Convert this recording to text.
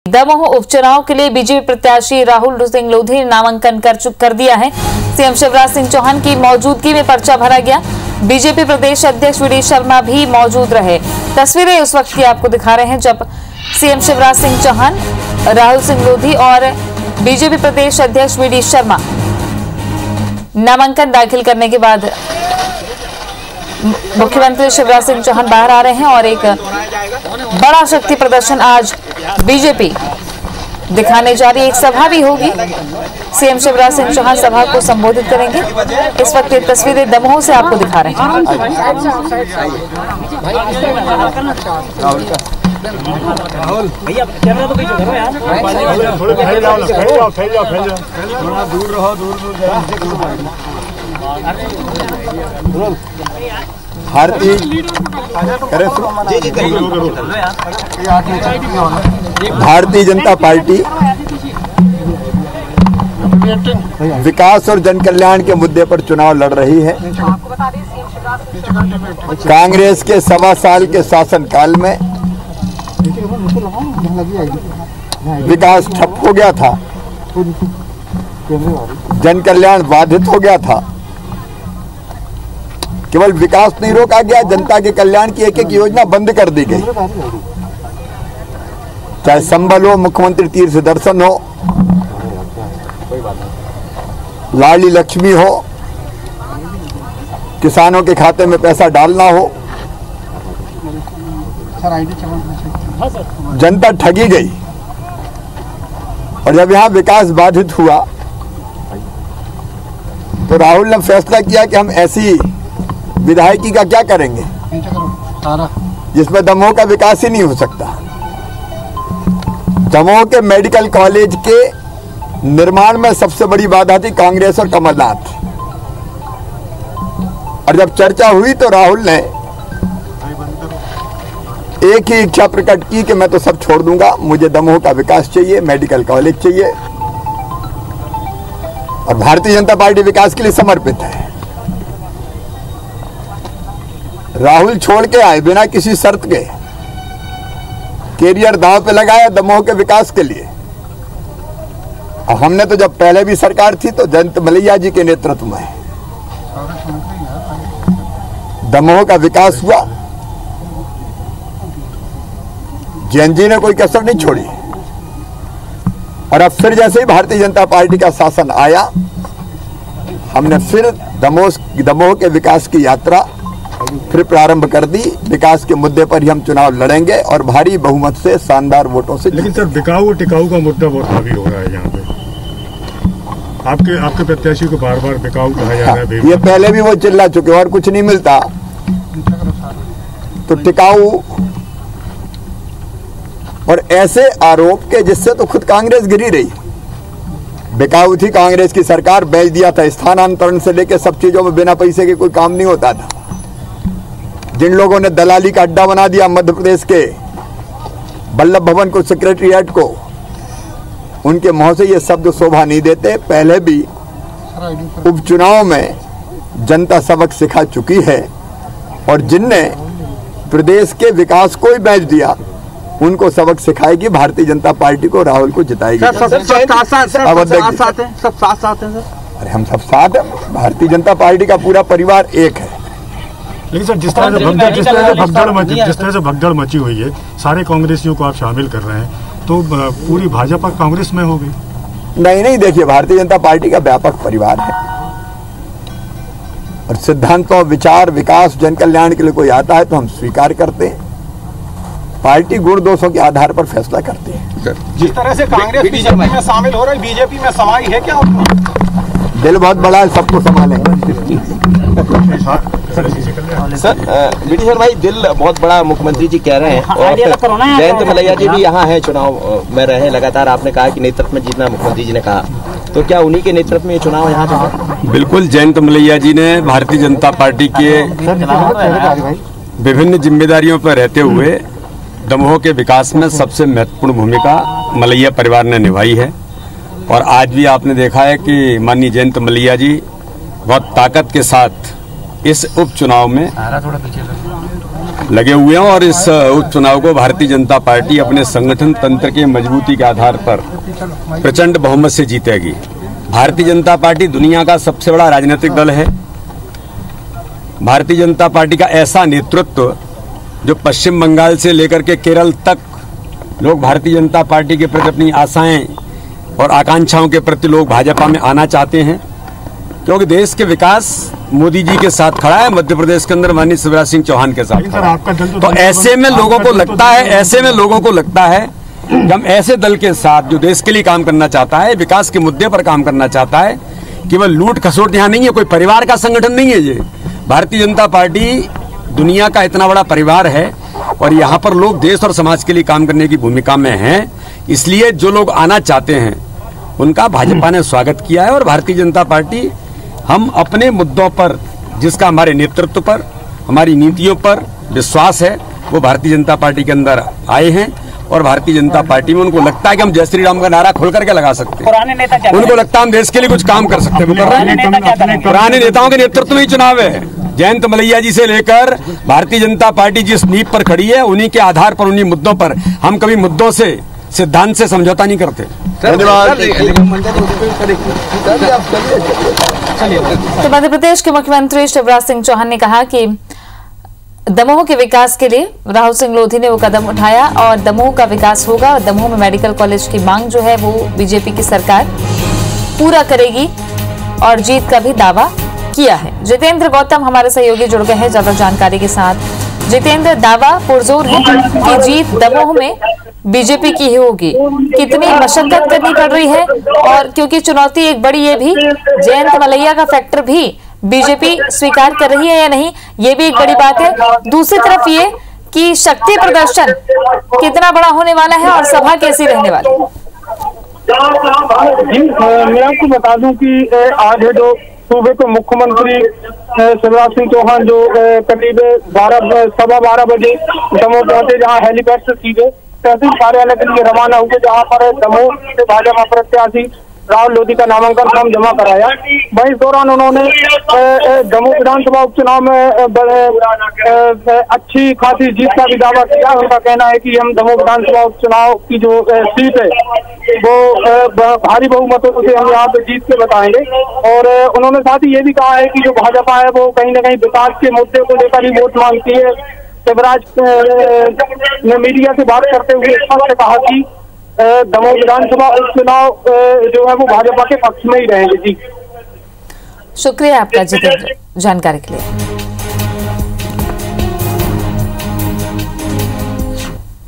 दमोह उपचुनाव के लिए बीजेपी प्रत्याशी राहुल सिंह लोधी ने नामांकन कर दिया है। सीएम शिवराज सिंह चौहान की मौजूदगी में पर्चा भरा गया। बीजेपी प्रदेश अध्यक्ष वी डी शर्मा भी मौजूद रहे। तस्वीरें उस वक्त की आपको दिखा रहे हैं जब सीएम शिवराज सिंह चौहान, राहुल सिंह लोधी और बीजेपी प्रदेश अध्यक्ष वी डी शर्मा नामांकन दाखिल करने के बाद मुख्यमंत्री शिवराज सिंह चौहान बाहर आ रहे हैं और एक बड़ा शक्ति प्रदर्शन आज बीजेपी दिखाने जा रही है। एक सभा भी होगी। सीएम शिवराज सिंह चौहान सभा को संबोधित करेंगे। इस वक्त ये तस्वीरें दमोह से आपको दिखा रहे हैं। भैया कैमरा तो पीछे करो यार, थोड़े फैल जाओ थोड़ा दूर रहो, भारतीय जनता पार्टी विकास और जन कल्याण के मुद्दे पर चुनाव लड़ रही है। कांग्रेस के 1.25 साल के शासनकाल में विकास ठप हो गया था, जन कल्याण बाधित हो गया था। केवल विकास नहीं रोका गया, जनता के कल्याण की एक एक योजना बंद कर दी गई। चाहे संबल हो, मुख्यमंत्री तीर्थ दर्शन हो, लाडली लक्ष्मी हो, किसानों के खाते में पैसा डालना हो, जनता ठगी गई। और जब यहां विकास बाधित हुआ तो राहुल ने फैसला किया कि हम ऐसी विधायकी का क्या करेंगे जिसमें दमोह का विकास ही नहीं हो सकता। दमोह के मेडिकल कॉलेज के निर्माण में सबसे बड़ी बाधा थी कांग्रेस और कमलनाथ। और जब चर्चा हुई तो राहुल ने एक ही इच्छा प्रकट की कि मैं तो सब छोड़ दूंगा, मुझे दमोह का विकास चाहिए, मेडिकल कॉलेज चाहिए। और भारतीय जनता पार्टी विकास के लिए समर्पित है। राहुल छोड़ के आए बिना किसी शर्त के, कैरियर दांव पे लगाया दमोह के विकास के लिए। और हमने तो जब पहले भी सरकार थी तो जयंत मलैया जी के नेतृत्व में दमोह का विकास हुआ। जैन जी ने कोई कसर नहीं छोड़ी। और अब फिर जैसे ही भारतीय जनता पार्टी का शासन आया, हमने फिर दमोह के विकास की यात्रा फिर प्रारंभ कर दी। विकास के मुद्दे पर ही हम चुनाव लड़ेंगे और भारी बहुमत से, शानदार वोटों से। लेकिन सर, बिकाऊ और टिकाऊ का मुद्दा बहुत हावी हो रहा है यहाँ पे। आपके प्रत्याशी को बार बार बिकाऊ कहा जा रहा है। ये पहले भी वो चिल्ला चुके और कुछ नहीं मिलता तो टिकाऊ, और ऐसे आरोप के जिससे तो खुद कांग्रेस गिरी रही। बिकाऊ थी कांग्रेस की सरकार, बेच दिया था। स्थानांतरण से लेकर सब चीजों में बिना पैसे के कोई काम नहीं होता था। जिन लोगों ने दलाली का अड्डा बना दिया मध्य प्रदेश के वल्लभ भवन को, सेक्रेटरीट को, उनके मुंह से ये शब्द शोभा नहीं देते। पहले भी उपचुनाव में जनता सबक सिखा चुकी है और जिनने प्रदेश के विकास को ही बेच दिया उनको सबक सिखाएगी भारतीय जनता पार्टी को, राहुल को जिताएगी। सब साथ हैं सर। अरे हम सब साथ हैं। भारतीय जनता पार्टी का पूरा परिवार एक है। लेकिन सर, जिस तरह से भगदड़ मची हुई है, सारे कांग्रेसियों को आप शामिल कर रहे हैं, तो पूरी भाजपा कांग्रेस में होगी? नहीं, देखिए, भारतीय जनता पार्टी का व्यापक परिवार है और सिद्धांतों, विचार, विकास, जन कल्याण के लिए कोई आता है तो हम स्वीकार करते हैं। पार्टी गुण दोषों के आधार पर फैसला करती है। जिस तरह से कांग्रेस बीजेपी में शामिल हो रही, बीजेपी में समाई है क्या? दिल बहुत बड़ा है, सबको संभालेंगे। सर, वीडी सर भाई, दिल बहुत बड़ा मुख्यमंत्री जी कह रहे हैं और जयंत मलैया जी भी यहाँ हैं, चुनाव में रहे लगातार। आपने कहा कि नेतृत्व में जीतना, मुख्यमंत्री जी ने कहा, तो क्या उन्हीं के नेतृत्व में ये चुनाव यहाँ का? बिल्कुल, जयंत मलैया जी ने भारतीय जनता पार्टी के विभिन्न जिम्मेदारियों पर रहते हुए दमोह के विकास में सबसे महत्वपूर्ण भूमिका मलैया परिवार ने निभाई है। और आज भी आपने देखा है कि माननीय जयंत मलैया जी बहुत ताकत के साथ इस उपचुनाव में लगे हुए हैं और इस उपचुनाव को भारतीय जनता पार्टी अपने संगठन तंत्र के मजबूती के आधार पर प्रचंड बहुमत से जीतेगी। भारतीय जनता पार्टी दुनिया का सबसे बड़ा राजनीतिक दल है। भारतीय जनता पार्टी का ऐसा नेतृत्व जो पश्चिम बंगाल से लेकर के केरल तक लोग भारतीय जनता पार्टी के प्रति अपनी आशाएं और आकांक्षाओं के प्रति लोग भाजपा में आना चाहते हैं, क्योंकि देश के विकास मोदी जी के साथ खड़ा है, मध्य प्रदेश के अंदर माननीय शिवराज सिंह चौहान के साथ खड़ा है। तो ऐसे में लोगों को लगता है कि हम ऐसे दल के साथ जो देश के लिए काम करना चाहता है, विकास के मुद्दे पर काम करना चाहता है, केवल लूट खसोट यहाँ नहीं है, कोई परिवार का संगठन नहीं है। ये भारतीय जनता पार्टी दुनिया का इतना बड़ा परिवार है और यहाँ पर लोग देश और समाज के लिए काम करने की भूमिका में हैं। इसलिए जो लोग आना चाहते हैं उनका भाजपा ने स्वागत किया है और भारतीय जनता पार्टी हम अपने मुद्दों पर, जिसका हमारे नेतृत्व पर, हमारी नीतियों पर विश्वास है, वो भारतीय जनता पार्टी के अंदर आए हैं और भारतीय जनता पार्टी में उनको लगता है कि हम जय श्री राम का नारा खोल करके लगा सकते हैं। उनको लगता है हम देश के लिए कुछ काम कर सकते हैं। पुराने नेताओं के नेतृत्व में ही चुनाव है। जयंत मलैया जी से लेकर भारतीय जनता पार्टी जिस नींव पर खड़ी है, उन्हीं के आधार पर, उन्हीं मुद्दों पर, हम कभी मुद्दों से, सिद्धांत से समझौता नहीं करते। तो मध्य प्रदेश के मुख्यमंत्री शिवराज सिंह चौहान ने कहा कि दमोह के विकास के लिए राहुल सिंह लोधी ने वो कदम उठाया और दमोह का विकास होगा और दमोह में मेडिकल कॉलेज की मांग जो है वो बीजेपी की सरकार पूरा करेगी और जीत का भी दावा किया है। जितेंद्र गौतम हमारे सहयोगी जुड़ गए हैं ज्यादा जानकारी के साथ। जितेंद्र, दावा पुरजोर है कि जीत दमोह में बीजेपी की ही होगी। कितनी मशक्कत करनी पड़ रही है, और क्योंकि चुनौती एक बड़ी ये भी, जयंत मलैया का फैक्टर भी बीजेपी स्वीकार कर रही है या नहीं, ये भी एक बड़ी बात है। दूसरी तरफ ये कि शक्ति प्रदर्शन कितना बड़ा होने वाला है और सभा कैसी रहने वाली है। जी, मैं आपको बता दूं कि आज है जो सूबे के मुख्यमंत्री शिवराज सिंह चौहान जो करीब 12:15 बजे दमोह पहुंचे, जहां हेलीपैड से सीधे तहसील कार्यालय के लिए रवाना हुए, जहां पर दमोह से भाजपा प्रत्याशी राहुल लोधी का नामांकन फॉर्म जमा कराया। वहीं इस दौरान उन्होंने दमोह विधानसभा उपचुनाव में अच्छी खासी जीत का भी दावा किया। उनका कहना है कि हम दमोह विधानसभा उपचुनाव की जो सीट है वो भारी बहुमतों से हम यहाँ पे जीत के बताएंगे। और उन्होंने साथ ही ये भी कहा है कि जो भाजपा है वो कहीं न कहीं विकास के मुद्दे को लेकर ही वोट मांगती है। शिवराज ने मीडिया से बात करते हुए स्पष्ट कहा कि दमोह विधानसभा उपचुनाव जो है वो भाजपा के पक्ष में ही रहेंगे। जी, शुक्रिया आपका जितेंद्र जानकारी के लिए।